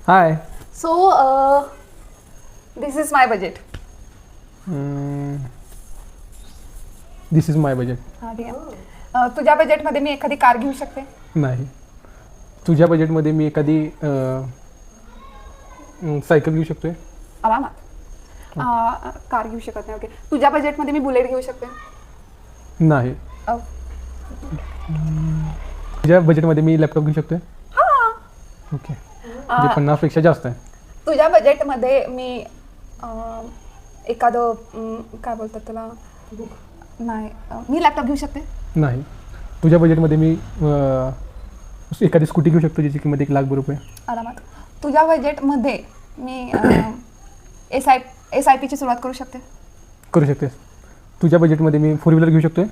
High. So this is my budget. This is my budget. हां ठीक आहे. तुझ्या बजेटमध्ये मी एखादी कार घेऊ शकते? नाही. तुझ्या बजेटमध्ये मी एखादी सायकल घेऊ शकतोय? आरामात. कार घेऊ शकत नाही. ओके. तुझ्या बजेटमध्ये मी बुलेट घेऊ शकते? नाही. अ, तुझ्या बजेटमध्ये मी लॅपटॉप घेऊ शकतोय? हां. ओके. म्हणजे 50पेक्षा जास्त आहे. तुझ्या बजेटमध्ये मी एखादं काय बोलतात त्याला, नाही मी लॅपटॉप घेऊ शकते? नाही. तुझ्या बजेटमध्ये मी एखादी स्कूटी घेऊ शकतो ज्याची किंमत ₹1,00,000 आरामात. तुझ्या बजेटमध्ये मी SIP ची सुरुवात करू शकते? करू शकतेस. तुझ्या बजेटमध्ये मी 4 व्हीलर घेऊ शकतोय?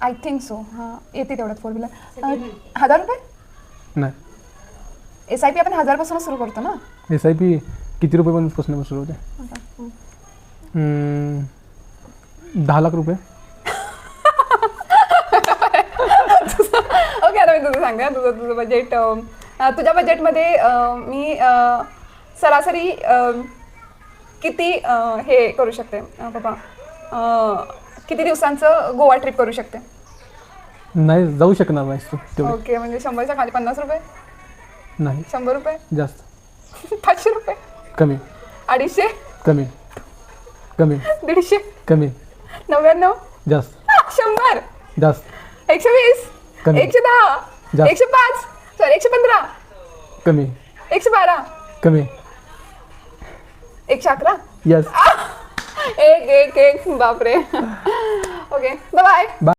I think so. हां येते तेवढ्यात 4 व्हीलर. ₹1,000? नाही. SIP आपण 1000 सुरू करतो ना? SIP किती रुपयापासून सुरू होते? ₹10,00,000. ओके. आता मी तुझं सांगते. तुझं बजेट, तुझ्या बजेटमध्ये मी सरासरी किती हे करू शकते बाबा, किती दिवसांचं गोवा ट्रिप करू शकते? नाही जाऊ शकणार नाहीस तू तेवढे. ओके. म्हणजे 100च्या खाली ₹50? नाही. ₹100? जास्त. ₹500? कमी. 250? कमी. कमी. 150? कमी. 99? जास्त. 100? जास्त. 120? कमी. 110? जास्त. 105? सॉरी 115? कमी. 112? कमी. 111? यस. एक बापरे. Okay bye.